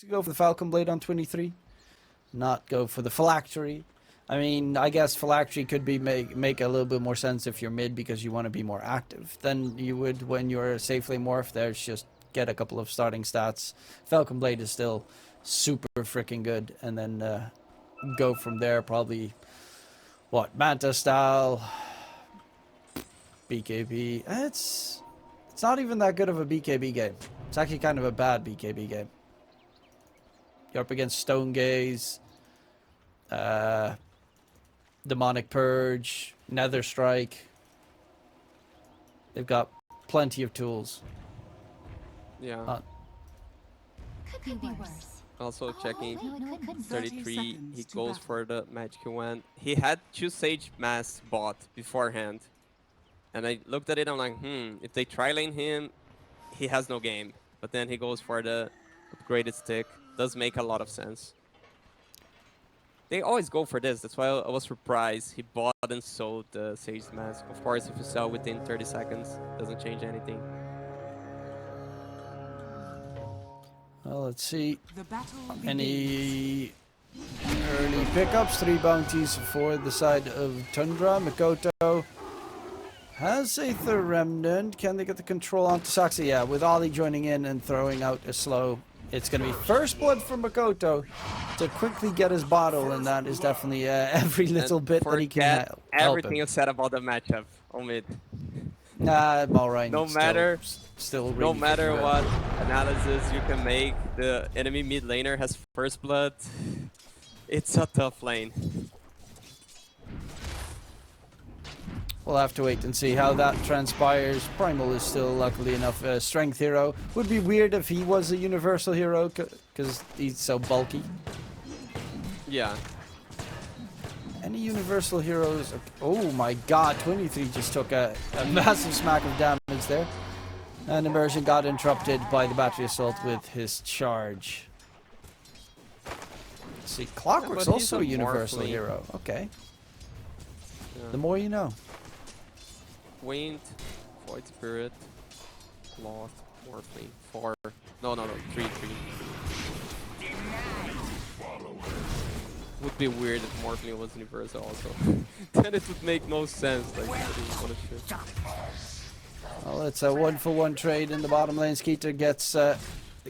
to go for the Falcon Blade on 23, not go for the Phylactery. I mean, I guess Phylactery could be make a little bit more sense if you're mid because you want to be more active than you would when you're safely morphed. There's just get a couple of starting stats. Falcon Blade is still super freaking good, and then go from there. Probably what Manta style, BKB. It's not even that good of a BKB game. It's actually kind of a bad BKB game. You're up against Stone Gaze, Demonic Purge, Nether Strike. They've got plenty of tools. Yeah. Could be worse. Also checking No, 33, he goes for the magic wand. He had 2 Sage Mass bought beforehand. And I looked at it, I'm like, if they tri-lane him, he has no game. But then he goes for the upgraded stick. Does make a lot of sense. They always go for this, that's why I was surprised. He bought and sold the Sage Mask. Of course, if you sell within 30 seconds, doesn't change anything. Well, let's see. Any early pickups? 3 bounties for the side of Tundra. Mikoto has a Aether Remnant. Can they get the control onto Saxa? Yeah, with Ollie joining in and throwing out a slow. It's going to be first blood for Mikoto to quickly get his bottle, and that is definitely every little bit that he can help everything him. you said about the matchup, Omid. Nah, Malrine No matter, still really no matter good. what analysis you can make, the enemy mid laner has first blood. It's a tough lane. We'll have to wait and see how that transpires. Primal is still, luckily enough, a strength hero. Would be weird if he was a universal hero, because he's so bulky. Yeah. Any universal heroes? Oh my god, 23 just took a massive smack of damage there. And Immersion got interrupted by the battery assault with his charge. Let's see, Clockwork's but also a he's a universal Morphling. hero. Okay. Yeah. The more you know. Wind, Void Spirit, Sloth, Morphling, 4. No, 3. Would be weird if Morphling was universal also. Then it would make no sense. Like, what a shit. Well, it's a 1-for-1 trade in the bottom lane. Skeeter gets the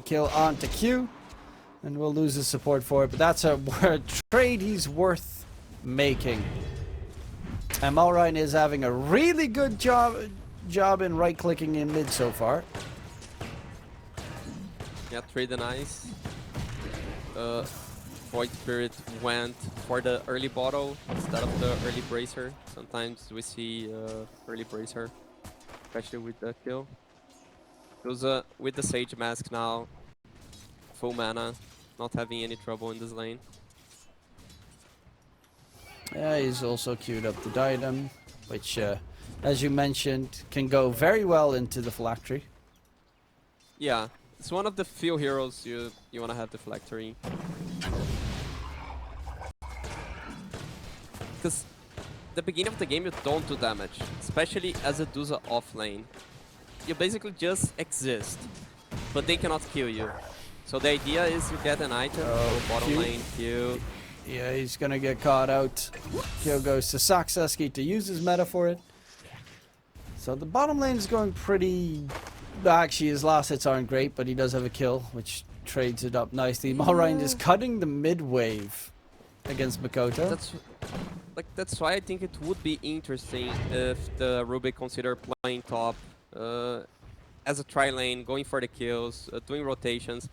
kill onto Q, and we'll lose his support for it. But that's a trade he's worth making. And Malrine is having a really good job in right-clicking in mid so far. Yeah, trade the nice. Void Spirit went for the early bottle instead of the early bracer. Sometimes we see early bracer, especially with the kill. Goes with the Sage Mask now, full mana, not having any trouble in this lane. Yeah, he's also queued up the Diadem, which, as you mentioned, can go very well into the Phylactery. Yeah, it's one of the few heroes you want to have the Phylactery. Because the beginning of the game you don't do damage, especially as a Duza off lane. You basically just exist, but they cannot kill you. So the idea is you get an item, go bottom Q. lane, Q. Yeah, he's gonna get caught out. Kill goes to Saxa. Skeeter uses meta for it. So the bottom lane is going pretty... Actually, his last hits aren't great, but he does have a kill, which trades it up nicely. Malrine is cutting the mid wave against Mikoto. That's why I think it would be interesting if the Rubik consider playing top as a tri-lane, going for the kills, doing rotations.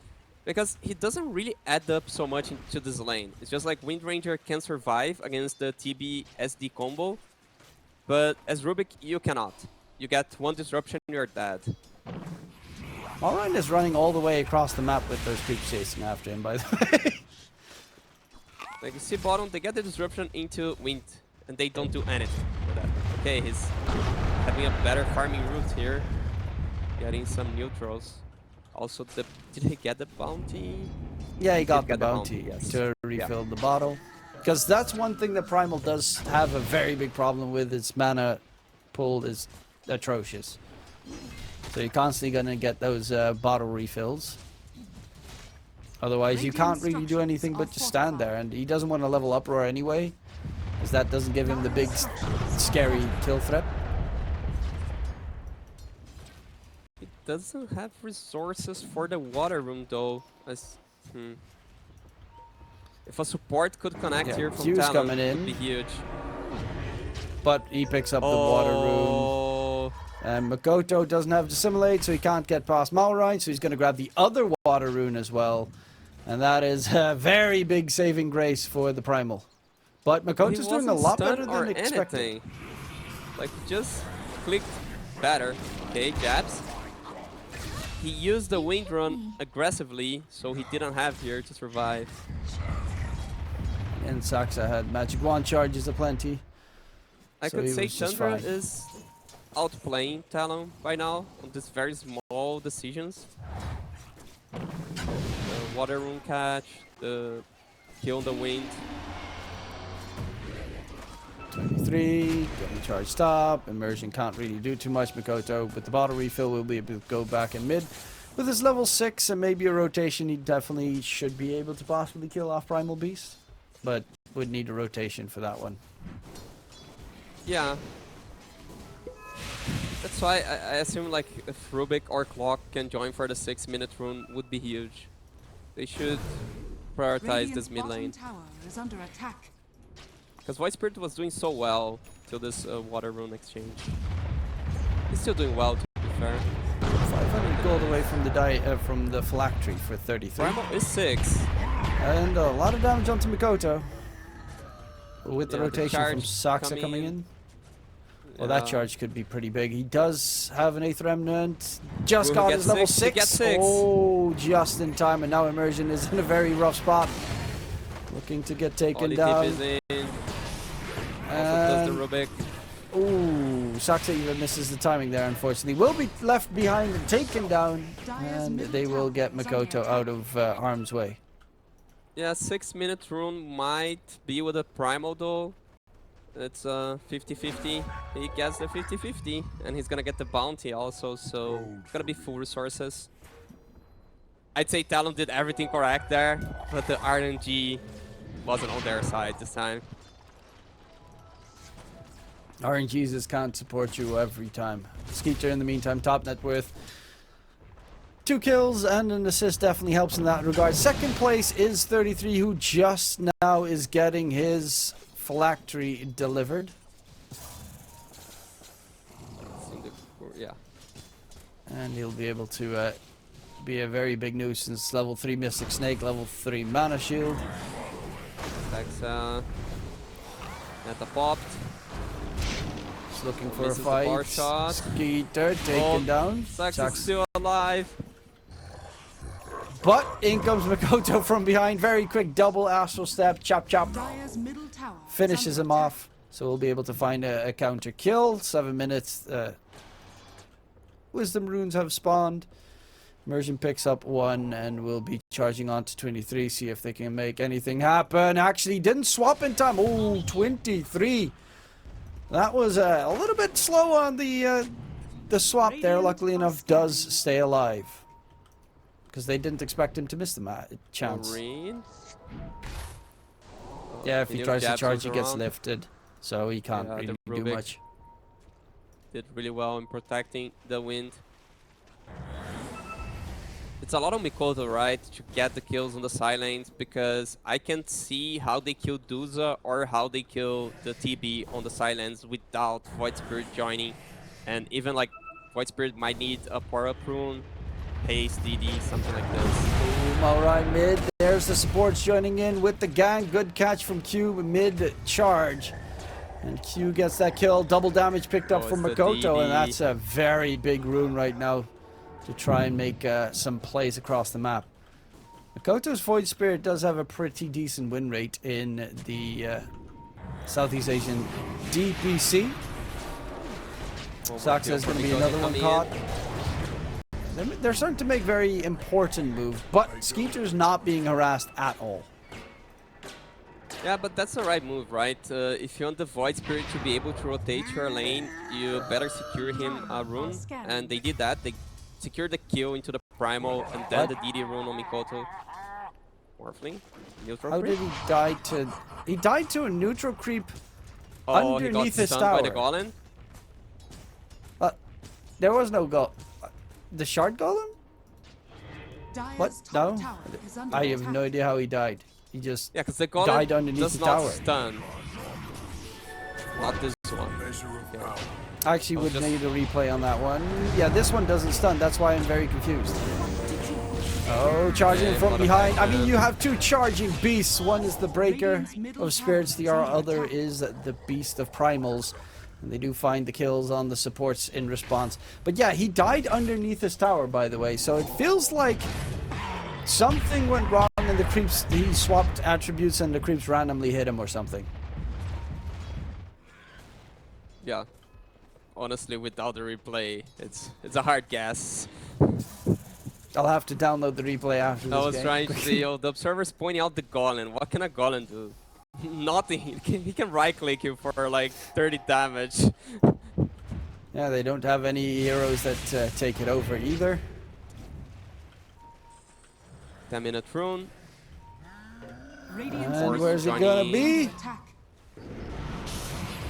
Because he doesn't really add up so much into this lane. It's just like Wind Ranger can survive against the TB SD combo, but as Rubik, you cannot. You get one disruption, you're dead. Malrine is running all the way across the map with those creeps chasing after him, by the way. Like you see bottom, they get the disruption into Wind, and they don't do anything for that. Okay, he's having a better farming route here, getting some neutrals. Also, did he get the bounty? Yeah, he got the get the bounty bounty, yes. to refill the bottle. Because that's one thing that Primal does have a very big problem with. Its mana pool is atrocious. So you're constantly going to get those bottle refills. Otherwise, you can't really do anything but just stand there. And he doesn't want to level Uproar anyway, because that doesn't give him the big, scary kill threat. He doesn't have resources for the water room though. If a support could connect here from Q's Talon, coming it in. would be huge. But he picks up the water room. And Makoto doesn't have Dissimulate, so he can't get past Malrine, so he's going to grab the other water rune as well. And that is a very big saving grace for the Primal. But Makoto's doing a lot better than expected. Anything. Like, just clicked better. Okay, jabs. He used the wind run aggressively, so he didn't have here to survive. And Saxa had Magic Wand charges aplenty. I could say Tundra is outplaying Talon by now on these very small decisions. The water rune catch, the kill on the wind. 23, getting charged up. Immersion can't really do too much. Makoto with the bottle refill will be able to go back in mid. With his level 6 and maybe a rotation, he definitely should be able to possibly kill off Primal Beast. But would need a rotation for that one. Yeah. That's why I assume like if Rubik or Clock can join for the 6-minute rune would be huge. They should prioritize this mid lane. Because Void Spirit was doing so well till this water rune exchange. He's still doing well, to be fair. 500 gold away from the phylactery for 33. Primal is 6. And a lot of damage onto Makoto. With the rotation from Saxa coming in. Well, that charge could be pretty big. He does have an 8th Remnant. Just got his level 6. Oh, just in time. And now Immersion is in a very rough spot. Looking to get taken down. Is in. Also does the Rubik. Ooh, Saxa even misses the timing there, unfortunately. Will be left behind and taken down. And they will get Makoto out of harm's way. Yeah, 6-minute rune might be with a Primal though. It's 50-50. He gets the 50-50, and he's gonna get the bounty also, so it's gonna be full resources. I'd say Talon did everything correct there, but the RNG wasn't on their side this time. RNGs just can't support you every time. Skeeter in the meantime, top net worth. 2 kills and an assist definitely helps in that regard. Second place is 33, who just now is getting his phylactery delivered. Yeah. And he'll be able to be a very big nuisance. Level 3 Mystic Snake, level 3 Mana Shield. Saxa. Netta popped. Just looking for a fight. Shot. Skeeter taken down. Saxa's still alive. But in comes Makoto from behind. Very quick double astral step. Chop chop. Finishes him off. So we'll be able to find a counter kill. 7 minutes. Wisdom runes have spawned. Immersion picks up 1 and will be charging on to 23. See if they can make anything happen. Actually didn't swap in time. Oh, 23. That was a little bit slow on the swap there. Luckily enough, does stay alive. Because they didn't expect him to miss the chance. Yeah, if he tries to charge, he gets lifted. So he can't really do much. Did really well in protecting the wind. It's a lot of Mikoto, right, to get the kills on the side lanes, because I can't see how they kill Duza or how they kill the TB on the side lanes without Void Spirit joining. And even like Void Spirit might need a power-up rune, haste, DD, something like this. Boom, alright, mid. There's the supports joining in with the gang. Good catch from Q, mid charge. And Q gets that kill. Double damage picked up from Makoto, and that's a very big rune right now to try and make some plays across the map. Makoto's Void Spirit does have a pretty decent win rate in the Southeast Asian DPC. Saxa is going to be another one caught. They're starting to make very important moves, but Skeeter's not being harassed at all. Yeah, but that's the right move, right? If you want the Void Spirit to be able to rotate your lane, you better secure him a rune, and they did that. They secured the kill into the Primal, and then the DD rune on Mikoto. Morphling. Neutral How creep. did he die to... He died to a neutral creep Oh, underneath he got his stunned tower. by the golem. There was no the shard golem? What? No? I have no idea how he died. He just Yeah, because the golem died underneath does the not tower. stun. Not this one. Yeah. I actually would just- need a replay on that one. Yeah, this one doesn't stun. That's why I'm very confused. Oh, charging Yeah, from what a behind. I bad mean, man. you have two charging beasts. One is the Breaker of Spirits. The other is the Beast of Primals. And they do find the kills on the supports in response. But yeah, he died underneath his tower, by the way. So it feels like something went wrong and the creeps, he swapped attributes and the creeps randomly hit him or something. Yeah. Honestly, without the replay, it's a hard guess. I'll have to download the replay after this I was game. trying to see, the observer's pointing out the golem. What can a golem do? Nothing. He can right-click you for like 30 damage. Yeah, they don't have any heroes that take it over either. 10-minute rune. And where's he gonna be?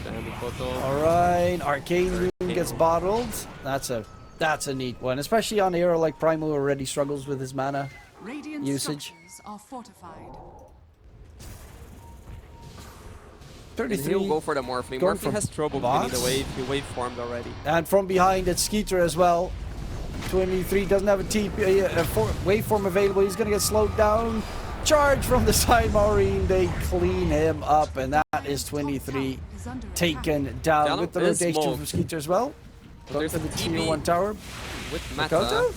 And the photo. Alright, Arcane Rune gets bottled. That's a neat one, especially on a hero like Primal who already struggles with his mana usage. Are fortified. 33. He'll go for the Morphling. Going Morphling for has trouble cleaning the bots. wave. He wave formed already. And from behind, it's Skeeter as well. 23 doesn't have a waveform available. He's going to get slowed down. Charge from the side, Maureen. They clean him up, and that is 23 taken down Talon with the is rotation smoked. from Skeeter as well. But Go there's for a the tier TB 1 tower. with Meta. Makoto?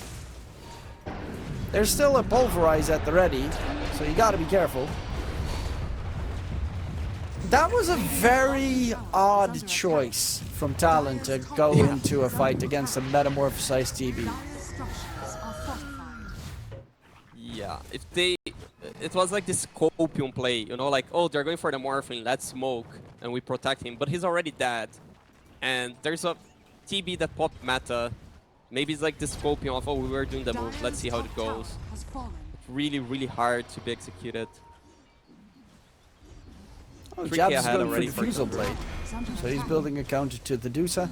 There's still a Pulverize at the ready, so you got to be careful. That was a very odd choice from Talon to go into a fight against a metamorphosized TB. Yeah, if they... It was like this Scorpion play, you know, like, oh, they're going for the Morphling, let's smoke, and we protect him. But he's already dead. And there's a TB that popped meta. Maybe it's like the Scorpion of, oh, we were doing the move, let's see how it goes. It's really, really hard to be executed. Oh, 3K Jabs is ahead going for already for Diffusal Tundra. Blade. So he's building a counter to the Dusa.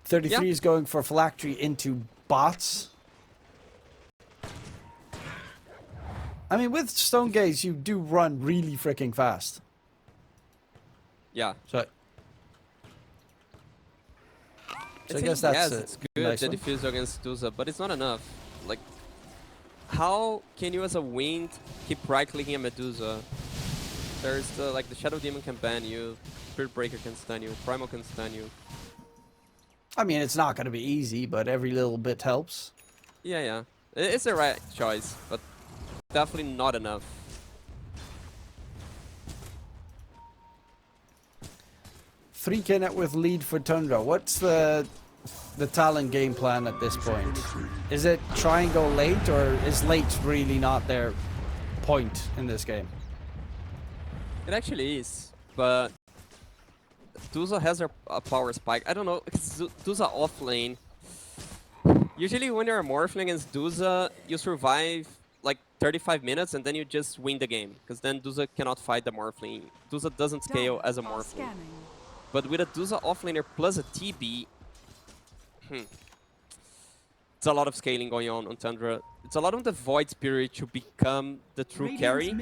33 is going for Phylactery into bots. I mean, with Stone Gaze, you do run really freaking fast. Yeah. So I guess that's yes, it's good, nice the one. diffuser against Dusa, but it's not enough. Like, how can you as a Wind keep right-clicking a Medusa? There's the, like, the Shadow Demon can ban you, Spirit Breaker can stun you, Primal can stun you. I mean, it's not going to be easy, but every little bit helps. Yeah, yeah. It's the right choice, but definitely not enough. K net with lead for Tundra. What's the Talon game plan at this point? Is it try and go late, or is late really not their point in this game? It actually is, but Dusa has a power spike. I don't know, because Dusa offlane. Usually when you're a Morphling against Dusa, you survive like 35 minutes and then you just win the game. Because then Dusa cannot fight the Morphling. Dusa doesn't scale as a Morphling. But with a Dusa offlaner plus a TB, it's a lot of scaling going on Tundra. It's a lot of the Void Spirit to become the true carry.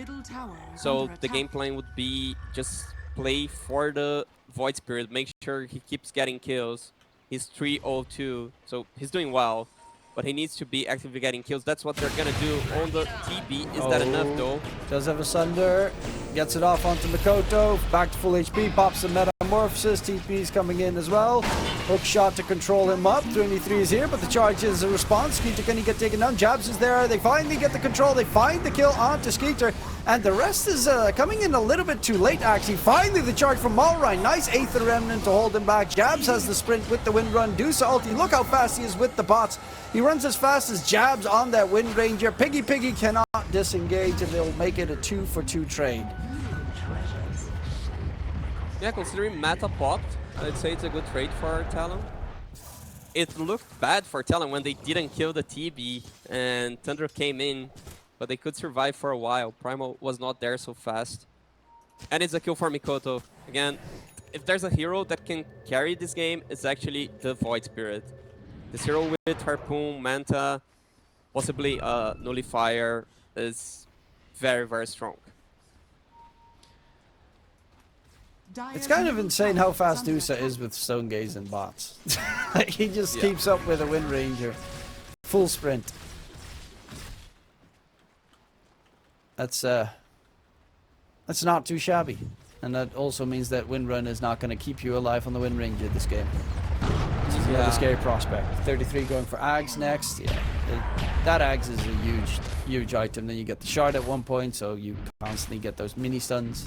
So the game plan would be just play for the Void Spirit, make sure he keeps getting kills. He's 302, so he's doing well, but he needs to be actively getting kills. That's what they're gonna do on the TB. Is that enough though? Does have a Sunder, gets it off onto Makoto, back to full HP, pops the Metamorphosis, TP's coming in as well. Hook shot to control him up, 23 is here, but the charge is a response. Skeeter, can he get taken down? Jabs is there, they finally get the control, they find the kill onto Skeeter, and the rest is coming in a little bit too late actually. Finally the charge from Malrine, nice Aether Remnant to hold him back. Jabs has the sprint with the Wind Run, Dusa ulti, look how fast he is with the bots. He runs as fast as Jabs on that Wind Ranger. Piggy cannot disengage, and they'll make it a 2-for-2 trade. Yeah, considering meta popped, I'd say it's a good trade for Talon. It looked bad for Talon when they didn't kill the TB and Tundra came in but they could survive for a while. Primal was not there so fast. And it's a kill for Mikoto. Again, if there's a hero that can carry this game, it's actually the Void Spirit. This hero with Harpoon, Manta, possibly a Nullifier is very, very strong. It's kind of insane how fast Dusa is with Stone Gaze and bots. Like, he just keeps up with a Wind Ranger. Full sprint. That's not too shabby. And that also means that Wind Run is not going to keep you alive on the Wind Ranger this game. This is another scary prospect. 33 going for Ags next. Yeah, that Ags is a huge, huge item. Then you get the shard at one point, so you constantly get those mini stuns.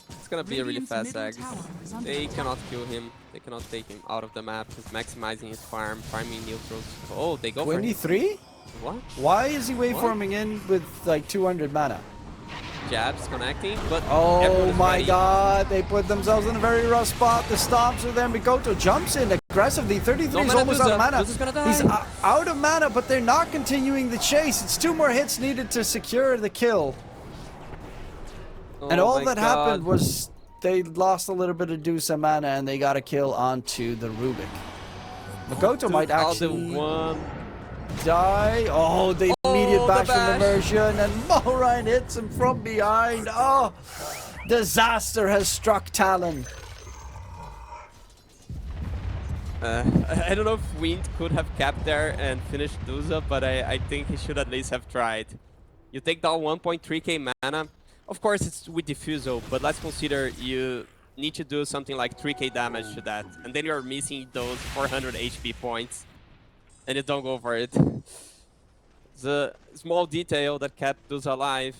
It's gonna be a really fast Ags. They cannot kill him. They cannot take him out of the map. He's maximizing his farm, farming neutrals. Oh, they go for 23? What? Why is he waveforming in with like 200 mana? Jabs connecting, but oh my ready. god, they put themselves in a very rough spot. The stomps are there. Mikoto jumps in aggressively. 33 is almost out of mana. He's out of mana, but they're not continuing the chase. It's 2 more hits needed to secure the kill. Oh and all that happened was they lost a little bit of Dusa mana and they got a kill onto the Rubik. Mikoto might actually die. Oh, the immediate bash from immersion, and Mulrine hits him from behind. Oh, disaster has struck Talon. I don't know if Wind could have kept there and finished Dusa, but I think he should at least have tried. You take down 1.3k mana. Of course, it's with Diffusal, but let's consider you need to do something like 3k damage to that, and then you're missing those 400 HP points, and you don't go for it. It's a small detail that kept Dusa alive,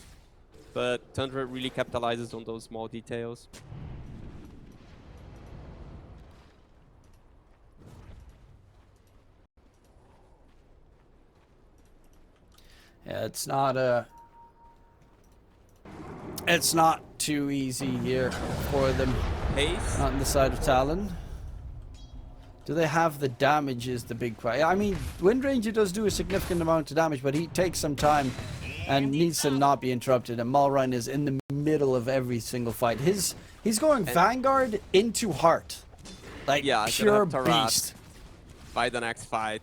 but Tundra really capitalizes on those small details. Yeah, it's not too easy here for them. Pace. On the side of Talon. Do they have the damage is the big question. I mean, Wind Ranger does do a significant amount of damage, but he takes some time and needs to not be interrupted. And Mulrine is in the middle of every single fight. He's going Vanguard into Heart. Like, yeah, pure beast. By the next fight.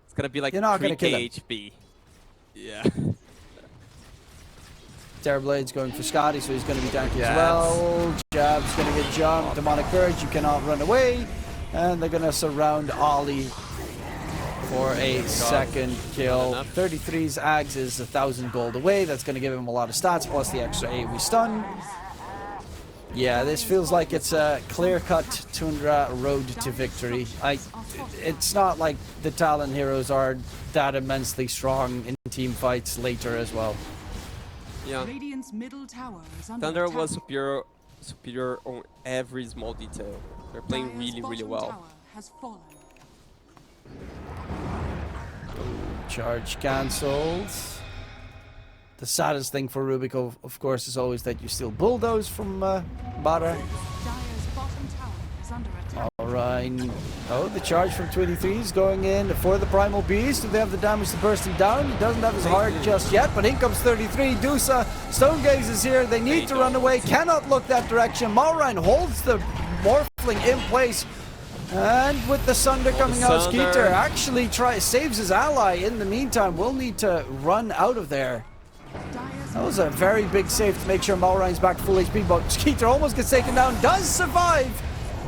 It's gonna be like You're not 3k gonna kill him. HP. Yeah. Terrorblade's going for Scotty, so he's going to be tanky as well. Jab's going to get jumped. Demonic Courage, you cannot run away. And they're going to surround Ollie for a second kill. 33's Ags is 1,000 gold away. That's going to give him a lot of stats, plus the extra AoE stun. Yeah, this feels like it's a clear-cut Tundra road to victory. It's not like the Talon heroes are that immensely strong in team fights later as well. Yeah. Tundra was superior on every small detail. They're playing really, really well. Charge cancelled. The saddest thing for Rubik, of course, is always that you steal Bulldoze from Bara. Alright. Oh, the charge from 23 is going in for the Primal Beast. Do they have the damage to burst him down? He doesn't have his heart just yet, but in comes 33. Dusa, Stone Gaze is here. They need to run away. Cannot look that direction. Mulrine holds the Morphling in place. And with the Sunder coming out, Skeeter actually saves his ally in the meantime. Will need to run out of there. That was a very big save to make sure Mulrine's back to full HP, but Skeeter almost gets taken down, does survive!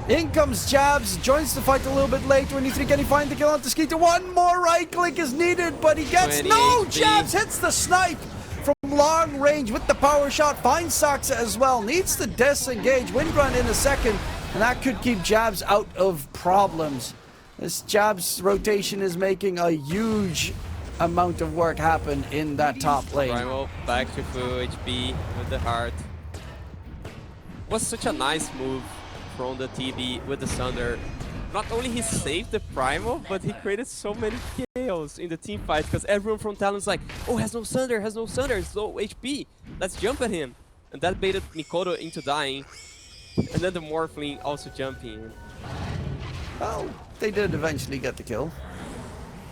In comes Jabs, joins the fight a little bit late. 23, can he find the kill onto Skeeter? One more right click is needed, but he gets no! Jabs hits the snipe from long range with the power shot, finds Saxa as well, needs to disengage, Windrun in a second, and that could keep Jabs out of problems. This Jabs rotation is making a huge amount of work happen in that top lane. Primal back to full HP with the heart. Was such a nice move from the TB with the Sunder. Not only he saved the Primal, but he created so many kills in the team fight because everyone from Talon's like, oh, has no Sunder, it's low HP. Let's jump at him. And that baited Mikoto into dying. And then the Morphling also jumping in. Well, they did eventually get the kill.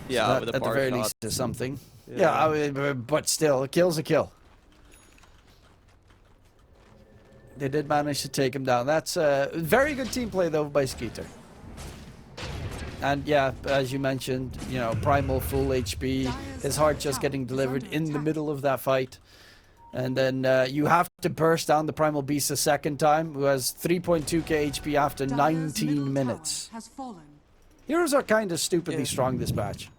Yeah, So that, with a at the bar very shot. least is something. Yeah, I mean, but still, a kill's a kill. They did manage to take him down. That's very good team play, though, by Skeeter. And yeah, as you mentioned, you know, Primal full HP, his heart just getting delivered in the middle of that fight. And then you have to burst down the Primal Beast a second time, who has 3.2k HP after 19 minutes. Heroes are kind of stupidly strong this patch.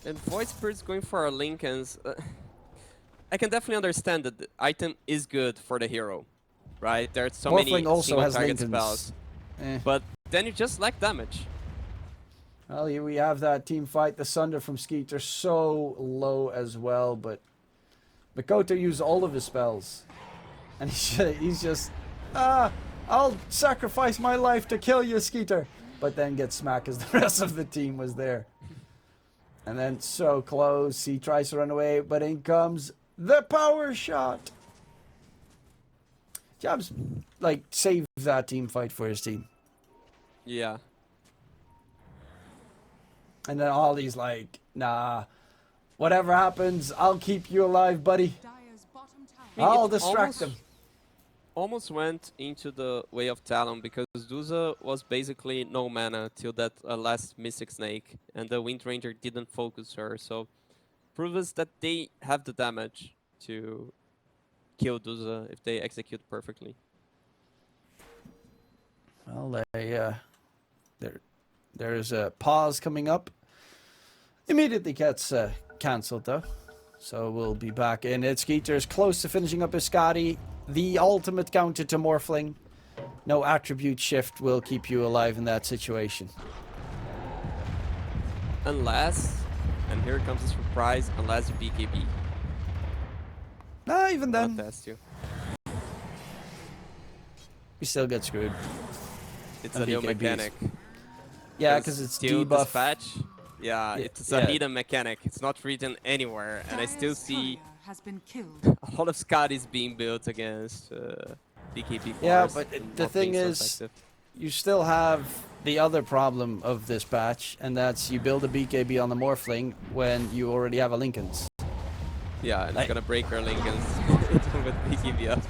And Void Spirit's going for our Lincolns. I can definitely understand that the item is good for the hero, right? There are so Morphling many also single has target Lincolns. spells. Eh. But then you just lack damage. Well, here we have that team fight. The Sunder from Skeeter so low as well, but Makoto used all of his spells. And he's just, I'll sacrifice my life to kill you, Skeeter. But then gets smacked as the rest of the team was there. And then so close, he tries to run away, but in comes the power shot. Jabs, like, saved that team fight for his team. Yeah. And then Ollie's like, nah, whatever happens, I'll keep you alive, buddy. I'll distract them. Almost went into the way of Talon because Duza was basically no mana till that last Mystic Snake, and the Wind Ranger didn't focus her, so proves that they have the damage to kill Duza if they execute perfectly. Well, there's a pause coming up. Immediately gets cancelled though, so we'll be back in it. Skeeter's close to finishing up his Scotty. The ultimate counter to Morphling. No attribute shift will keep you alive in that situation. Unless, and here comes the surprise, unless you BKB. Nah, even then, I'll test you. we still get screwed. It's And a new BKBs. mechanic. Yeah, because it's still debuff. dispatch. Yeah, it's a hidden mechanic. It's not written anywhere, and I still see a lot of Scotties being built against BKB. Yeah, but the thing is, you still have the other problem of this patch, and that's you build a BKB on the Morphling when you already have a Lincoln's. Yeah, and it's gonna break our Lincolns with BKB up.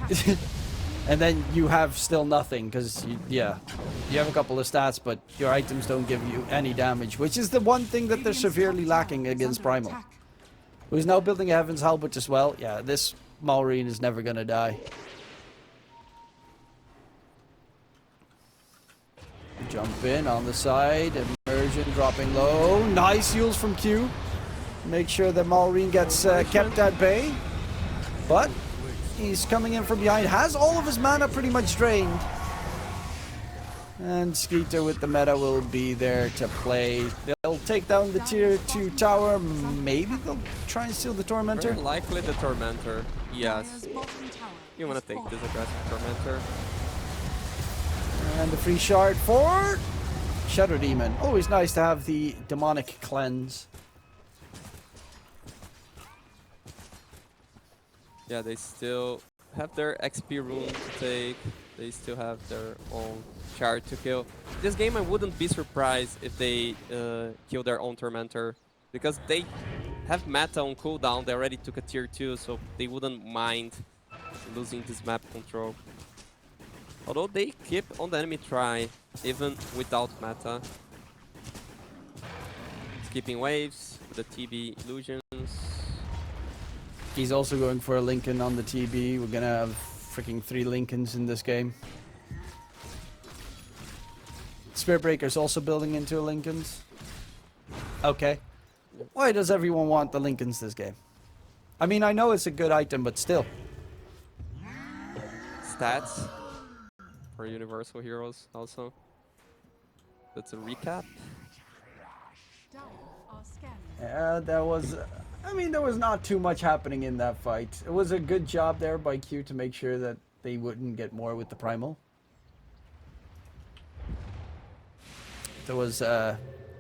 And then you have still nothing, because, you have a couple of stats, but your items don't give you any damage, which is the one thing that they're severely lacking against Primal. Who's now building a Heaven's Halberd as well. Yeah, this Maureen is never going to die. Jump in on the side, immersion dropping low. Nice heals from Q. Make sure that Maureen gets kept at bay. But he's coming in from behind, has all of his mana pretty much drained. And Skeeter with the meta will be there to play. They'll take down the tier 2 tower. Maybe they'll try and steal the Tormentor. Very likely the Tormentor. Yes. You want to take this aggressive Tormentor. And the free shard for Shadow Demon. Always nice to have the demonic cleanse. Yeah, they still have their XP rune to take. They still have their own shard to kill. This game, I wouldn't be surprised if they kill their own Tormentor, because they have meta on cooldown. They already took a tier 2, so they wouldn't mind losing this map control. Although they keep on the enemy try, even without meta. Skipping waves with the TB illusions. He's also going for a Lincoln on the TB. We're gonna have freaking 3 Lincolns in this game. Spirit Breaker's also building into a Lincoln's. Okay. Why does everyone want the Lincolns this game? I mean, I know it's a good item, but still. Stats for Universal Heroes also. That's a recap. Yeah, that was... I mean, there was not too much happening in that fight. It was a good job there by Q to make sure that they wouldn't get more with the Primal. There was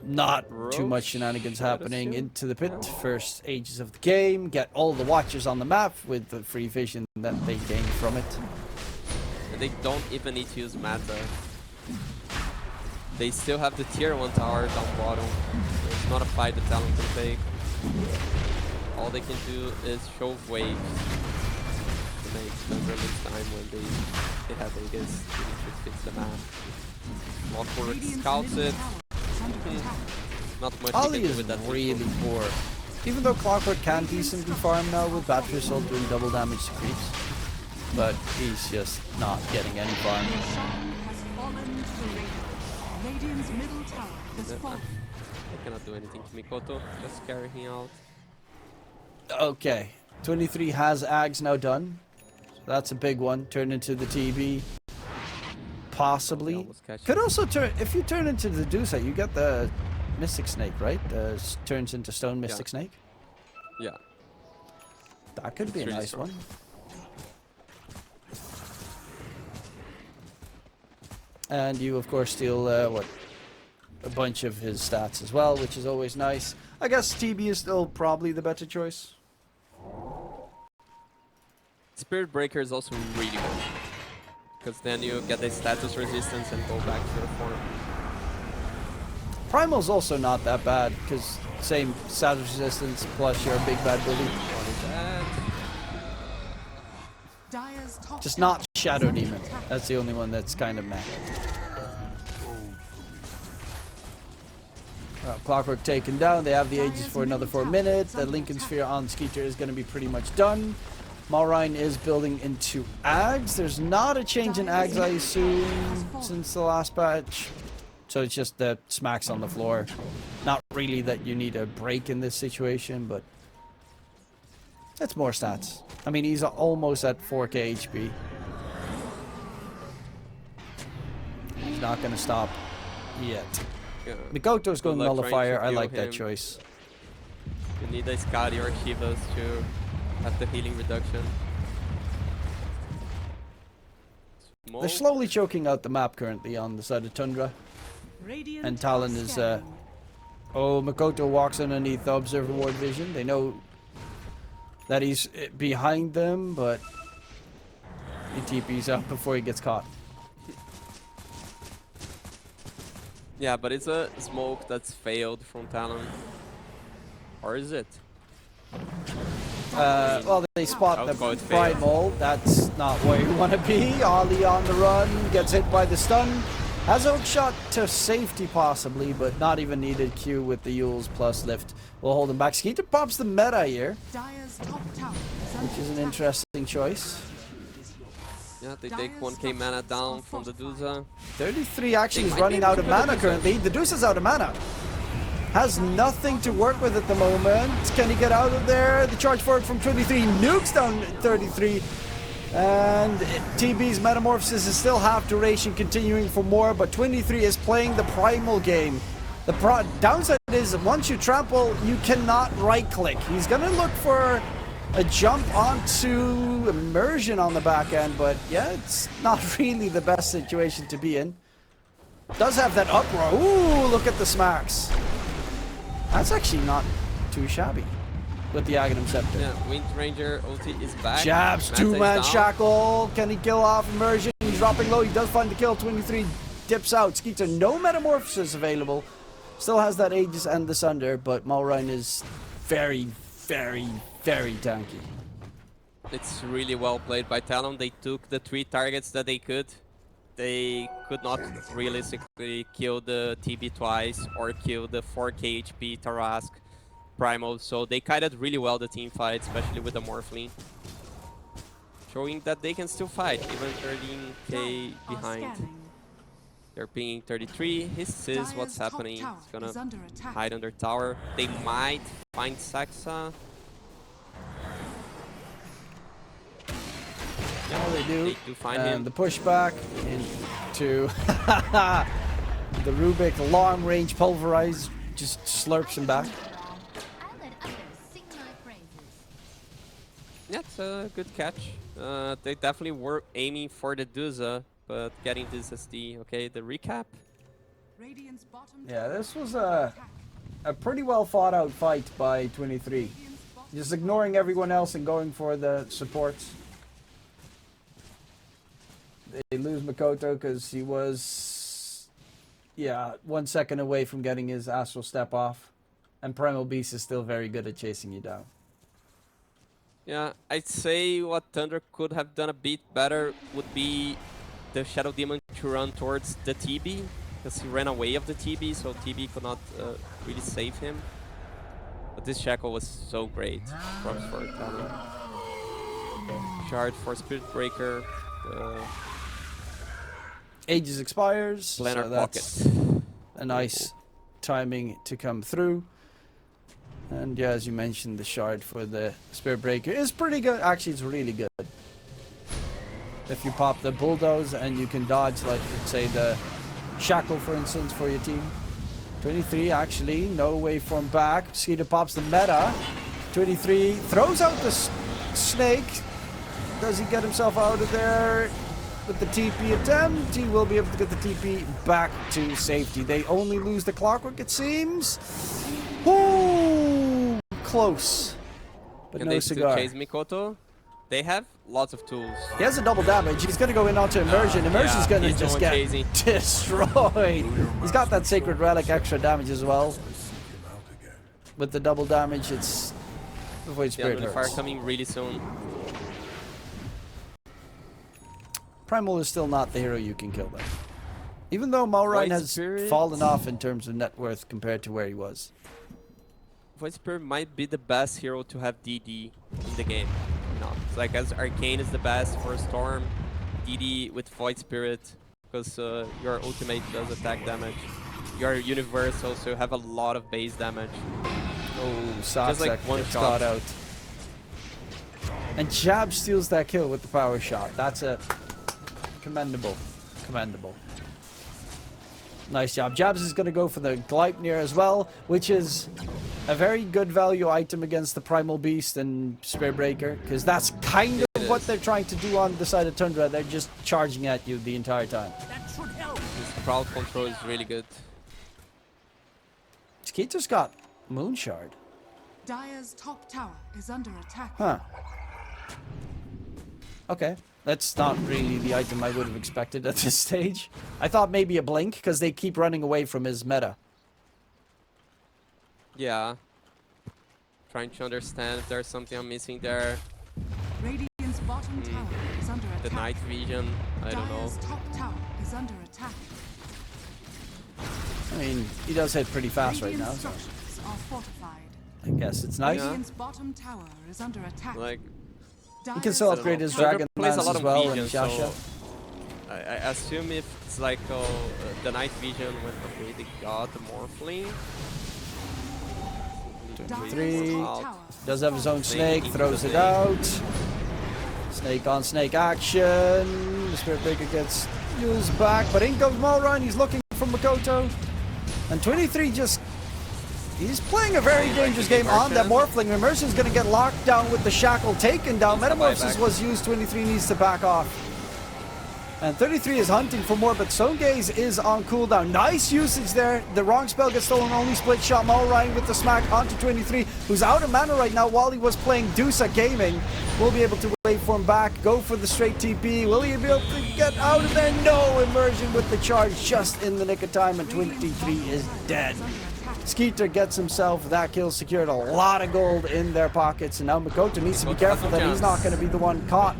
not too much shenanigans happening into the pit. First ages of the game, get all the watchers on the map with the free vision that they gained from it. And they don't even need to use meta. They still have the tier 1 tower down bottom. It's not a fight that Talon can take. All they can do is shove waves to make Tundra lose time when they have Aegis. They need to fix the map. Clockwork scouts it. Not much Ollie he can do is with that. really poor. Even though Clockwork can decently farm now with Battery Assault doing double damage to creeps. But he's just not getting any farm. I cannot do anything to Mikoto, just carry him out. Okay, 23 has Ags now done. So that's a big one. Turn into the TB. Possibly. Could also turn, if you turn into the Dusa, you get the Mystic Snake, right? Turns into Stone Mystic Snake. Yeah. That could be a really nice strong. one. And you, of course, steal, what? A bunch of his stats as well, which is always nice. I guess TB is still probably the better choice. Spirit Breaker is also really good. Because then you get the status resistance and go back to your form. Primal's also not that bad, because same status resistance plus your big bad bully. Just not Shadow Demon. That's the only one that's kind of meh. Clockwork taken down. They have the Aegis for another 4 minutes. The Lincoln Sphere on Skeeter is going to be pretty much done. Malrine is building into Ags. There's not a change in Ags, I assume, since the last patch. So it's just the smacks on the floor. Not really that you need a break in this situation, but it's more stats. I mean, he's almost at 4k HP. He's not going to stop yet. Yeah. Mikoto's going Good luck Nullifier. trying I to like kill that him. choice. You need a Skadi or Shivas to have the healing reduction. They're slowly choking out the map currently on the side of Tundra. And Talon is... oh, Mikoto walks underneath the Observer Ward vision. They know that he's behind them, but he TP's out before he gets caught. Yeah, but it's a smoke that's failed from Talon. Or is it? Well, they spot I'll the go with fail. Primal. That's not where you want to be. Ollie on the run, gets hit by the stun. Has a hook shot to safety possibly, but not even needed. Q with the Yules plus lift will hold him back. Skeeter pops the meta here, which is an interesting choice. Yeah, they take 1k mana down from the Dusa. 33 actually They is might running be able out to of go to mana Dusa. currently. The Deuce is out of mana. Has nothing to work with at the moment. Can he get out of there? The charge forward from 23 nukes down 33. And TB's Metamorphosis is still half duration, continuing for more, but 23 is playing the Primal game. The downside is once you trample, you cannot right click. He's gonna look for a jump onto Immersion on the back end, but yeah, it's not really the best situation to be in. Does have that uproar. Ooh, look at the smacks. That's actually not too shabby with the Aghanim Scepter. Yeah, Wind Ranger OT is back. Jabs, Mata is two-man down. shackle. Can he kill off Immersion? He's dropping low. He does find the kill. 23 dips out. Skeeter, no Metamorphosis available. Still has that Aegis and the Sunder, but Malrine is very, very, very tanky. It's really well played by Talon. They took the 3 targets that they could. They could not realistically kill the TB twice or kill the 4k HP Tarask Primal, so they kited really well the team fight, especially with the Morphling. Showing that they can still fight, even 13k behind. They're pinging 33, he sees what's happening, he's gonna hide under tower. They might find Saxa. Oh, they do. They do find And him. the pushback into the Rubik long range pulverize just slurps him back. Yeah, it's a good catch. They definitely were aiming for the Dusa, but getting this SD. Okay, the recap. Yeah, this was a pretty well thought out fight by 23. Just ignoring everyone else and going for the supports. They lose Mikoto because he was Yeah, 1 second away from getting his Astral Step off. And Primal Beast is still very good at chasing you down. Yeah, I'd say what Tundra could have done a bit better would be the Shadow Demon to run towards the TB, because he ran away of the TB, so TB could not really save him. But this Shackle was so great. Props for Talon. Shard for Spirit Breaker. Aegis expires, Planar so that's Pocket. a nice timing to come through. And yeah, as you mentioned, the shard for the Spirit Breaker is pretty good. Actually, it's really good. If you pop the Bulldoze and you can dodge, like, let's say, the Shackle, for instance, for your team. 23, actually, no waveform back. Skeeter pops the meta. 23 throws out the snake. Does he get himself out of there? With the TP attempt, he will be able to get the TP back to safety. They only lose the clockwork, it seems. Ooh, close. But Can no they cigar. still chase Mikoto? They have lots of tools. He has a double damage. He's going to go in onto Immersion. Immersion's going to he's the just one get chasing. destroyed. He's got that Sacred Relic extra damage as well. With the double damage, it's... The Void Spirit Yeah, Fire hurts. coming really soon. Primal is still not the hero you can kill, though. Even though Maurine Void has Spirit? fallen off in terms of net worth compared to where he was. Void Spirit might be the best hero to have DD in the game. No, it's like as Arcane is the best for Storm, DD with Void Spirit, because your ultimate does attack damage. Your universal, so you have a lot of base damage. Oh, Just Satsek like one gets shot. caught out. And Jab steals that kill with the power shot. That's a commendable. Commendable. Nice job. Jabs is going to go for the Gleipnir as well, which is a very good value item against the Primal Beast and Spirit Breaker, because that's kind of what they're trying to do on the side of Tundra. They're just charging at you the entire time. This crowd control is really good. Skeeter's got Moonshard. Dire's top tower is under attack. Huh. Okay. That's not really the item I would have expected at this stage. I thought maybe a Blink, because they keep running away from his meta. Yeah. Trying to understand if there's something I'm missing there. Radiant's bottom tower is under attack. The night vision, I don't know. Dire's top tower is under attack. I mean, he does hit pretty fast right Radiant now, so structures are fortified. I guess it's nice. Radiant's bottom tower is under attack. Like, He can still upgrade his Tundra Dragon plays Lance a lot as of well vision, and Shasha. so I assume if it's like the night vision when they got the Morphling. Three. Out. Does have his own snake, into throws the it thing. out. Snake on snake action. The Spirit Breaker gets used back, but in goes Maurine. He's looking for Mikoto. And 23 just... He's playing a very dangerous game on that Morphling. Immersion's going to get locked down with the Shackle taken down. Metamorphosis was used. 23 needs to back off. And 33 is hunting for more, but Stone Gaze is on cooldown. Nice usage there. The wrong spell gets stolen. Only split shot. Maurine with the smack onto 23, who's out of mana right now while he was playing Dusa Gaming. Will be able to waveform back, go for the straight TP. Will he be able to get out of there? No! Immersion with the charge just in the nick of time, and 23 is dead. Skeeter gets himself that kill secured. A lot of gold in their pockets, and now Mikoto needs to be careful that he's not going to be the one caught.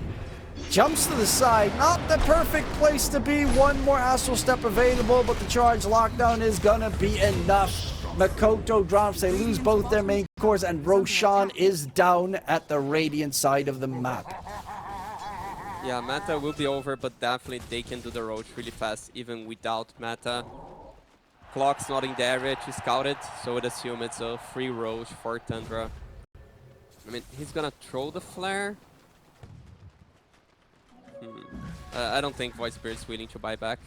Jumps to the side, not the perfect place to be. One more Astral Step available, but the charge lockdown is gonna be enough. Mikoto drops, they lose both their main cores, and Roshan is down at the Radiant side of the map. Yeah, Mata will be over, but definitely they can do the roach really fast, even without Mata. Clock's not in the area to scout it, so I'd assume it's a free roach for Tundra. I mean, he's gonna throw the flare. I don't think Void Spirit's willing to buy back.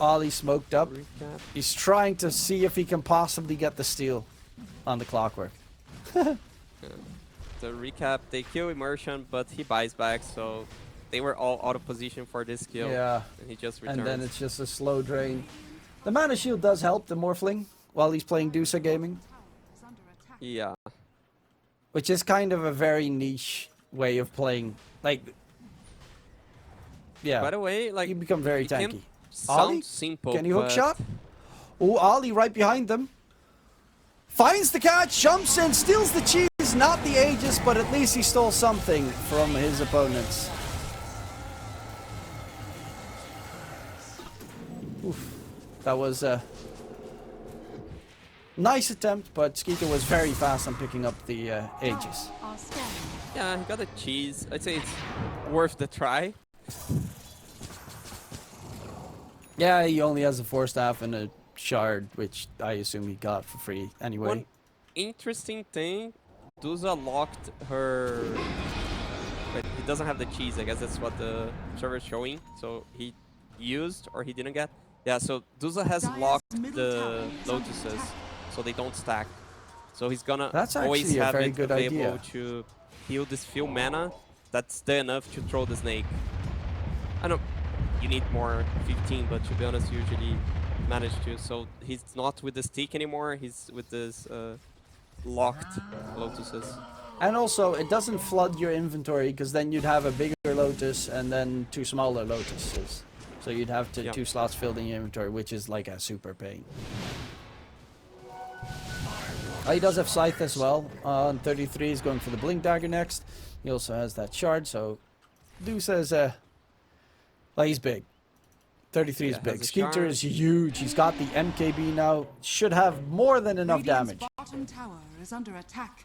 Ollie smoked up. Recap. He's trying to see if he can possibly get the steal on the clockwork. The recap, they kill Immersion, but he buys back, so they were all out of position for this kill. Yeah. And he just returns. And then it's just a slow drain. The mana shield does help the Morphling while he's playing Dusa Gaming, Yeah. which is kind of a very niche way of playing. Like, yeah, By the way, like, you become very he can tanky. Ollie? sounds simple, Can he hook but shot? Oh, Ollie right behind them. Finds the catch, jumps in, steals the cheese, not the Aegis, but at least he stole something from his opponents. Oof. That was a nice attempt, but Skeeter was very fast on picking up the Aegis. Are standing. yeah, he got a cheese. I'd say it's worth the try. Yeah, he only has a 4-staff and a shard, which I assume he got for free anyway. One interesting thing, Duza locked her... Wait, he doesn't have the cheese, I guess that's what the server is showing. So he used, or he didn't get. Yeah, so Duza has Dire's locked middle the tower is under lotuses, attack. so they don't stack. So he's gonna That's always actually a have very it good available idea. to heal this few mana. That's enough to throw the snake. I know you need more 15, but to be honest, you usually manage to. So he's not with the stick anymore. He's with this locked lotuses. And also, it doesn't flood your inventory, because then you'd have a bigger lotus and then 2 smaller lotuses. So you'd have to Yeah. 2 slots filled in your inventory, which is like a super pain. He does have Scythe as well. On 33, he's going for the Blink Dagger next. He also has that shard, so Deuce says, well, he's big. 33 is Yeah, big. has a Skeeter shard. is huge. He's got the MKB now. Should have more than enough Radiant's damage. bottom tower is under attack.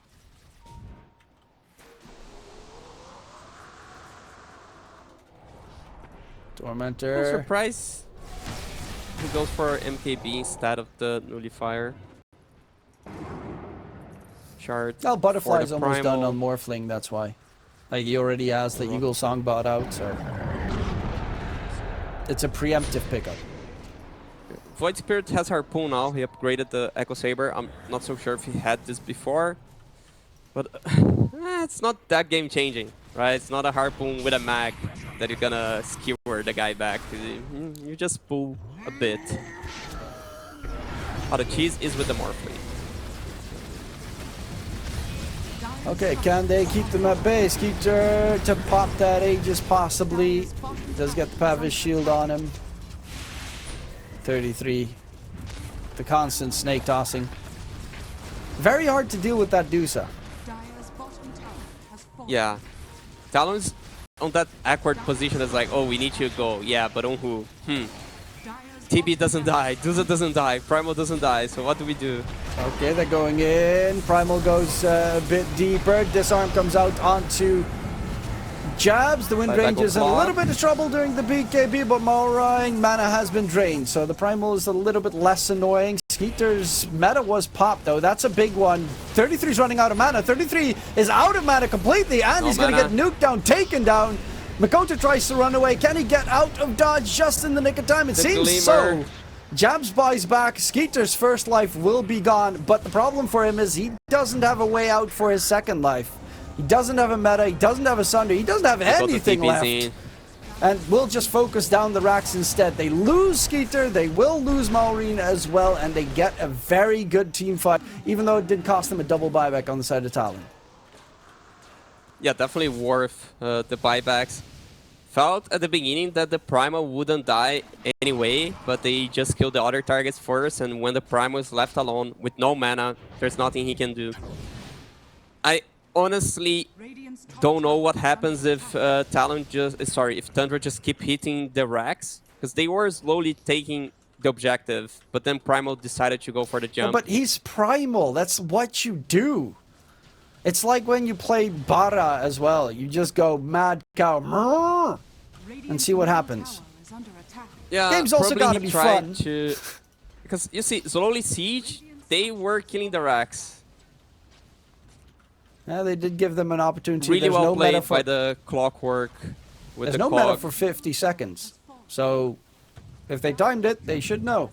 I'm Tormentor. surprised he goes for MKB instead of the nullifier. Shard. Well, Butterfly's for the almost done primal. on Morphling, that's why. Like, he already has the Eagle Song bot out, so... It's a preemptive pickup. Void Spirit has Harpoon now. He upgraded the Echo Saber. I'm not so sure if he had this before. But it's not that game changing, right? It's not a Harpoon with a mag that you're gonna skewer the guy back. You just pull a bit. Oh, the cheese is with the Morphling. Okay, can they keep them at bay? Skeeter to pop that Aegis, possibly. Does get the Pavis shield on him. 33. The constant snake tossing. Very hard to deal with that Dusa. Dire's bottom tower has fallen. Yeah. Talon's on that awkward position that's like, oh, we need you to go. Yeah, but on who? Dire's TB bottom doesn't tower die, Duza doesn't die, Primal doesn't die, so what do we do? Okay, they're going in. Primal goes a bit deeper. Disarm comes out onto Jabs. The Wind Bye-bye, Range is in a Claw. little bit of trouble during the BKB, but Maurine mana has been drained, so the Primal is a little bit less annoying. Skeeter's meta was popped, though. That's a big one. 33's running out of mana. 33 is out of mana completely, and No he's going to get mana. nuked down, taken down. Makoto tries to run away. Can he get out of dodge just in the nick of time? It The seems Gleamer. so. Jabs buys back. Skeeter's first life will be gone, but the problem for him is he doesn't have a way out for his second life. He doesn't have a meta, he doesn't have a Sunder, he doesn't have Got the anything TPs left. in. And we'll just focus down the racks instead. They lose Skeeter, they will lose Maureen as well, and they get a very good team fight, even though it did cost them a double buyback on the side of Talon. Yeah, definitely worth the buybacks. Felt at the beginning that the Primal wouldn't die anyway, but they just killed the other targets first, and when the Primal is left alone with no mana, there's nothing he can do. I honestly Radiant's top don't know tower what is happens under if attack. if Tundra just keep hitting the racks, because they were slowly taking the objective, but then Primal decided to go for the jump. But he's Primal, that's what you do. It's like when you play Bara as well. You just go mad cow and see what happens. Tower is under attack. Yeah, Game's also probably gotta he be tried fun. to, because you see, slowly Siege, they were killing the racks. Yeah, they did give them an opportunity. Really There's well no played meta for, by the clockwork with there's the no cog. meta for 50 seconds. So if they timed it, they should know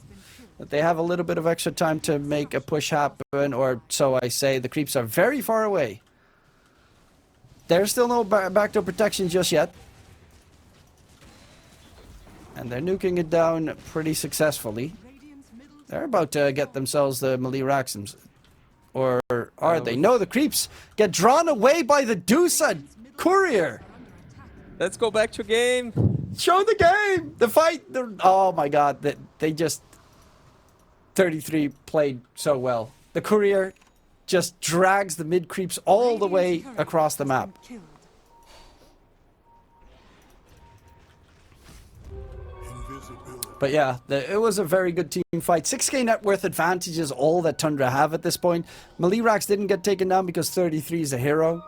that they have a little bit of extra time to make a push happen, or so I say. The creeps are very far away. There's still no backdoor protection just yet. And they're nuking it down pretty successfully. Radiant's middle They're about to get themselves the melee Raxums. Or are they? No, the creeps get drawn away by the Dusa Courier. Let's go back to game. Show the game! The fight! Oh my god, they just... 33 played so well. The courier just drags the mid creeps all the way across the map. But yeah, it was a very good team fight. 6k net worth advantage is all that Tundra have at this point. Malirax didn't get taken down because 33 is a hero.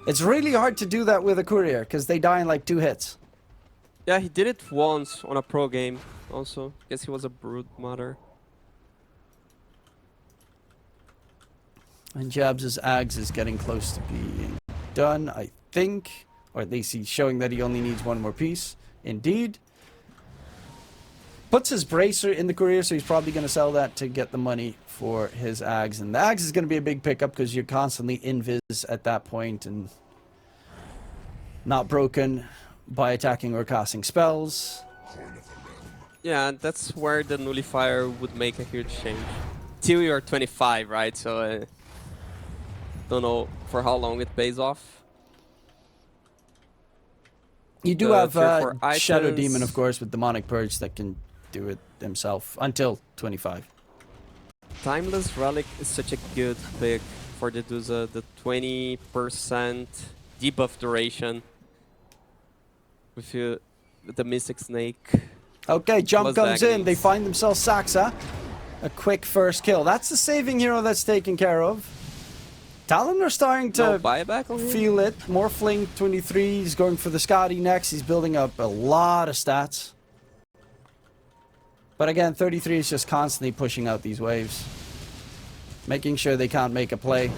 It's really hard to do that with a courier because they die in like 2 hits. Yeah, he did it once on a pro game also. Guess he was a brood mother. And Jabs' Ags is getting close to being done, I think. Or at least he's showing that he only needs 1 more piece. Indeed. Puts his bracer in the courier, so he's probably going to sell that to get the money for his Ags. And the Ags is going to be a big pickup because you're constantly invis at that point and not broken by attacking or casting spells. Yeah, that's where the nullifier would make a huge change. Till you're 25, right? So don't know for how long it pays off. You do have Shadow items. Demon, of course, with Demonic Purge that can do it himself until 25. Timeless Relic is such a good pick for the Duza. The 20% debuff duration with the Mystic Snake. Okay, jump Was comes in. Agnes. They find themselves Saxa. A quick first kill. That's the saving hero that's taken care of. Talon are starting No to buyback on him? feel it. Morphling 23. He's going for the Scotty next. He's building up a lot of stats. But again, 33 is just constantly pushing out these waves. Making sure they can't make a play.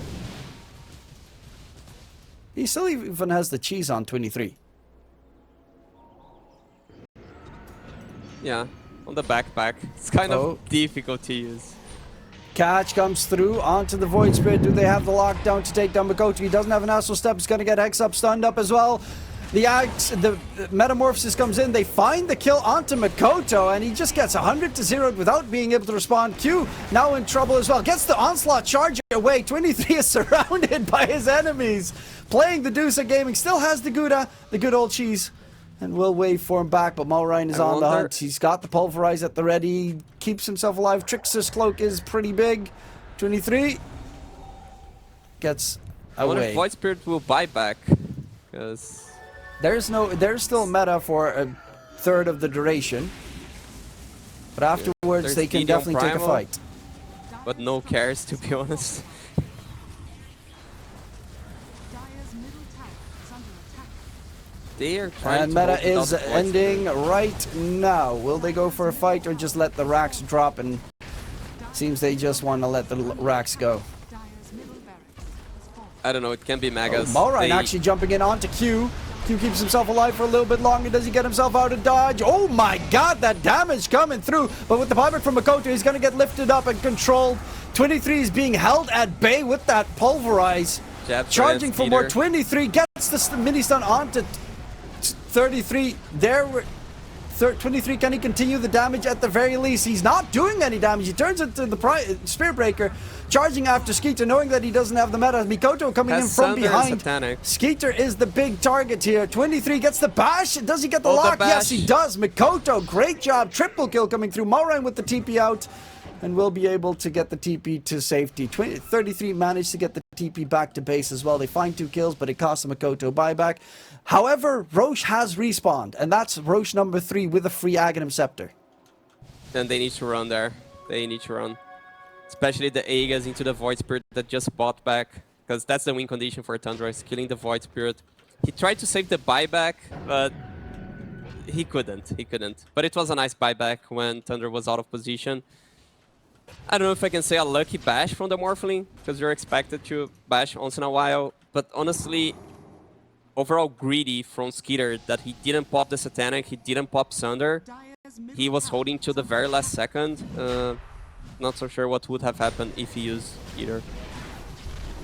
He still even has the cheese on 23. Yeah, on the backpack. It's kind of difficult to use. Catch comes through onto the Void Spirit. Do they have the lockdown to take down Makoto? He doesn't have an Astral Step. He's going to get Hex up, stunned up as well. The Metamorphosis comes in. They find the kill onto Makoto, and he just gets 100 to 0 without being able to respond. Q now in trouble as well. Gets the Onslaught charge away. 23 is surrounded by his enemies. Playing the Deuce Gaming. Still has the Gouda, the good old cheese. And will wait for him back, but Malrine is on the hunt. He's got the Pulverize at the ready. Keeps himself alive. Trickster's Cloak is pretty big. 23 gets I wonder if away. Void Spirit will buy back. Because There's still meta for a third of the duration. But afterwards, they can Gideon definitely take a Primal. fight. But no cares, to be honest. Dire's middle tower is under attack. They are trying And to meta hold it is up towards ending right now. Will they go for a fight or just let the racks drop? And seems they just want to let the racks go. Dire's middle barracks has fallen. I don't know, it can be Magas. Malrine They- actually jumping in onto Q. Q keeps himself alive for a little bit longer. Does he get himself out of dodge? Oh my god, that damage coming through. But with the buyback from Makoto, he's going to get lifted up and controlled. 23 is being held at bay with that Pulverize. Jabs Charging against for more. Peter. 23 gets the mini stun onto 33. There were 23. Can he continue the damage at the very least? He's not doing any damage. He turns into the Spirit Breaker, charging after Skeeter, knowing that he doesn't have the meta. Mikoto coming in Has from Sunder and behind. Satanic. Skeeter is the big target here. 23 gets the bash. Does he get the Oh, the lock? Yes, he bash. does. Mikoto, great job. Triple kill coming through. Malrine with the TP out. And will be able to get the TP to safety. 33 managed to get the TP back to base as well. They find 2 kills, but it costs them a Makoto buyback. However, Roche has respawned, and that's Roche number 3 with a free Aghanim Scepter. Then they need to run there. They need to run. Especially the Aegas into the Void Spirit that just bought back. Because that's the win condition for Tundra, is killing the Void Spirit. He tried to save the buyback, but he couldn't. He couldn't. But it was a nice buyback when Tundra was out of position. I don't know if I can say a lucky bash from the Morphling, because you're expected to bash once in a while. But honestly, overall greedy from Skeeter that he didn't pop the Satanic, he didn't pop Sunder. Dire's middle He was tower holding to is the under very attack. last second. Not so sure what would have happened if he used Skeeter.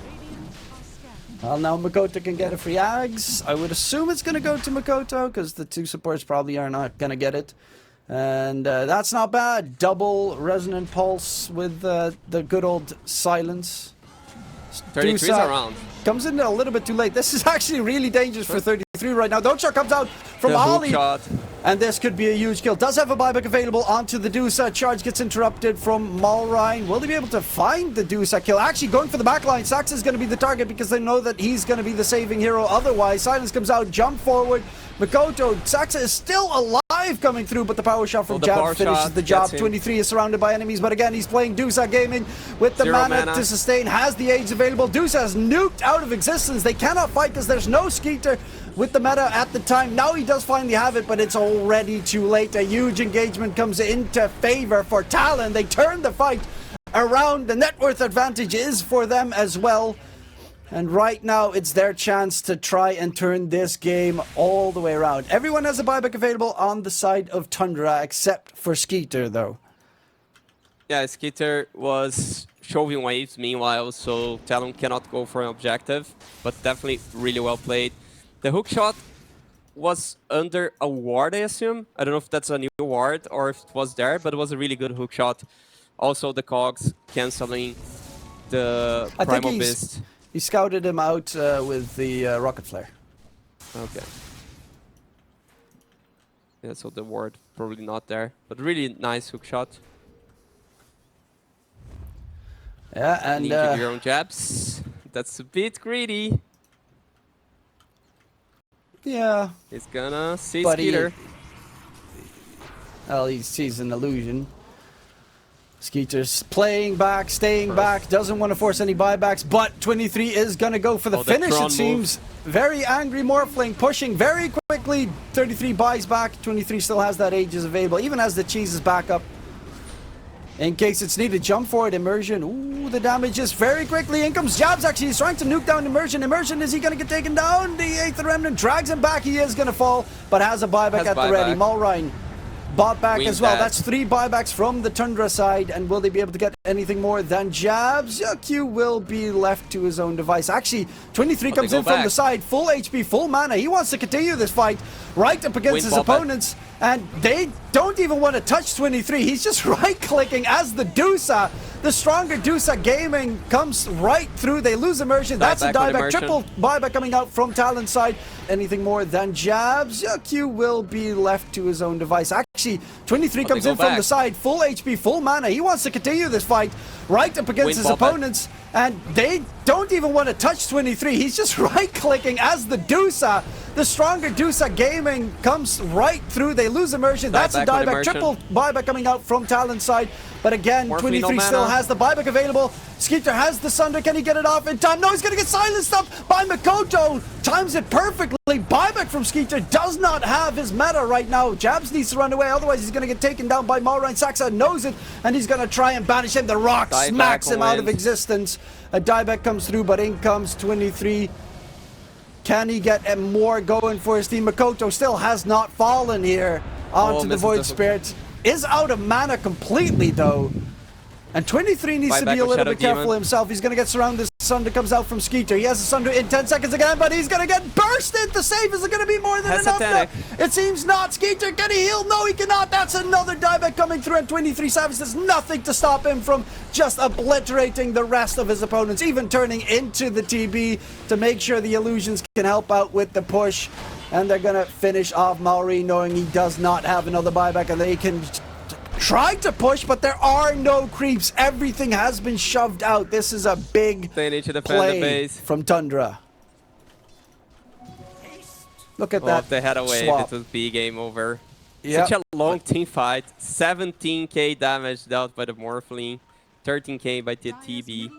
Radiant are scanning. Well, now Makoto can get a free Ags. I would assume it's going to go to Makoto, because the 2 supports probably are not going to get it. And that's not bad. Double Resonant Pulse with the good old silence. 33 is Deuce up. around. comes in a little bit too late. This is actually really dangerous for 33 right now. Don't shot comes out from Ali. And this could be a huge kill. Does have a buyback available onto the Dusa. Charge gets interrupted from Malrine. Will they be able to find the Dusa kill? Actually going for the backline. Sax is going to be the target because they know that he's going to be the saving hero otherwise. Silence comes out. Jump forward. Makoto. Saxa is still alive coming through, but the power shot from Jab finishes the job. 23 is surrounded by enemies, but again, he's playing Dusa Gaming with the mana to sustain. Has the age available. Dusa is nuked out of existence. They cannot fight because there's no Skeeter with the meta at the time. Now he does finally have it, but it's already too late. A huge engagement comes into favor for Talon. They turn the fight around. The net worth advantage is for them as well. And right now, it's their chance to try and turn this game all the way around. Everyone has a buyback available on the side of Tundra, except for Skeeter, though. Yeah, Skeeter was shoving waves meanwhile, so Talon cannot go for an objective, but definitely really well played. The hook shot was under a ward, I assume. I don't know if that's a new ward or if it was there, but it was a really good hook shot. Also, the cogs canceling the Primal Beast. He scouted him out with the rocket flare. Okay. Yeah, so the ward probably not there, but really nice hook shot. Yeah, and you give your own jabs. That's a bit greedy. Yeah. He's gonna see Skeeter. Well, he sees an illusion. Skeeter's playing back, staying back, doesn't want to force any buybacks, but 23 is going to go for the finish, it seems. Very angry Morphling, pushing very quickly. 33 buys back, 23 still has that Aegis available, even as the cheese is back up. In case it's needed, jump forward, Immersion. Ooh, the damage is very quickly. In comes Jabs, actually, he's trying to nuke down Immersion. Immersion, is he going to get taken down? The 8th Remnant drags him back, he is going to fall, but has a buyback at the ready. Malrine bought back as well. That's 3 buybacks from the Tundra side, and will they be able to get anything more than Jabs? Q will be left to his own device. Actually, 23 comes in from the side, full HP, full mana. He wants to continue this fight right up against his opponents, and they don't even want to touch 23. He's just right-clicking as the Dusa. The stronger Dusa Gaming comes right through. They lose Immersion. That's a dieback. Triple buyback coming out from Talon's side. Anything more than Jabs? Q will be left to his own device. Actually, 23 comes in from the side, full HP, full mana. He wants to continue this fight right up against his opponents, and they don't even want to touch 23. He's just right-clicking as the Dusa. The stronger Dusa Gaming comes right through. They lose Immersion. That's a dieback. Triple buyback coming out from Talon's side. But again, 23 still has the buyback available. Skeeter has the Sunder. Can he get it off in time? No, he's going to get silenced up by Makoto. Times it perfectly. Buyback from Skeeter does not have his meta right now. Jabs needs to run away. Otherwise, he's going to get taken down by Malrine. Saxa knows it, and he's going to try and banish him. The rock smacks him out of existence. A dieback comes through, but in comes 23. Can he get more going for his team? Makoto still has not fallen here onto the Void Spirit. Is out of mana completely, though. And 23 needs to be a little bit careful himself. He's going to get surrounded. Sunder comes out from Skeeter. He has a Sunder in 10 seconds again, but he's going to get bursted. The save is going to be more than enough. Now. It seems not. Skeeter, can he heal? No, he cannot. That's another dieback coming through, and 23 Savage does nothing to stop him from just obliterating the rest of his opponents, even turning into the TB to make sure the illusions can help out with the push. And they're going to finish off Maori, knowing he does not have another buyback, and they can try to push, but there are no creeps. Everything has been shoved out. This is a big play from Tundra. Look at that. If they had a wave, it would be game over. Such a long team fight. 17k damage dealt by the Morphling, 13k by the TB.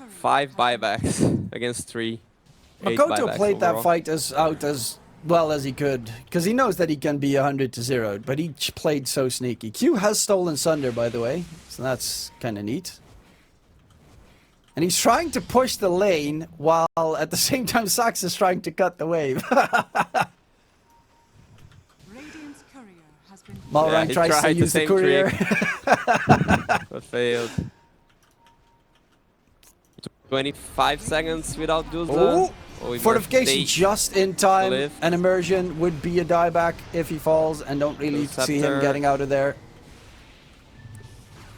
5 buybacks against 3. Makoto played that fight out as well as he could, because he knows that he can be 100-0, but he played so sneaky. Q has stolen Sunder, by the way, so that's kind of neat. And he's trying to push the lane, while at the same time Sax is trying to cut the wave. Malrine tries to use the courier. But failed. 25 seconds without Duzla. Fortification just in time. An Immersion would be a dieback if he falls, and don't really see him getting out of there.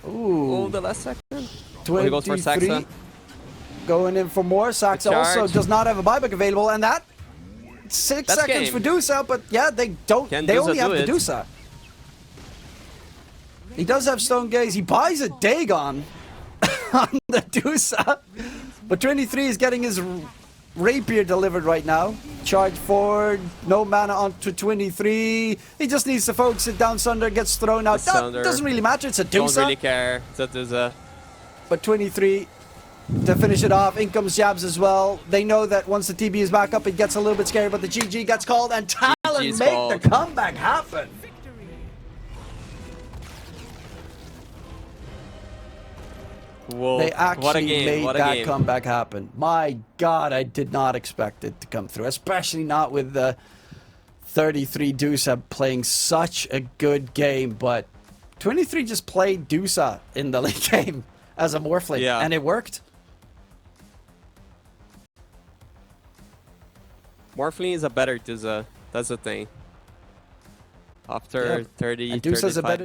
Ooh. Oh, the last second. 23. He goes for Saxa. going in for more. Sax Good also charge. does not have a buyback available, and that 6 That's seconds game. for Dusa, but yeah, they don't. Can they Dusa only have do the it? Dusa. He does have Stone Gaze. He buys a Dagon on the Dusa, but 23 is getting his rapier delivered right now. Charge forward, no mana onto 23. He just needs to focus it down. Sunder gets thrown out. That Sunder. doesn't really matter. It's a Don't Dusa. really care. That is a But 23 to finish it off. In comes jabs as well. They know that once the TB is back up, it gets a little bit scary, but the GG gets called, and Talon GG's make called. the comeback happen. whoa. They What a actually game. made What a that game. comeback happen. My God, I did not expect it to come through, especially not with the 33 Dusa playing such a good game, but 23 just played Dusa in the late game as a Morphling, Yeah. and it worked. Morphling is a better Dusa. That's the thing. After Yeah. 30, And Dusa's a 35 better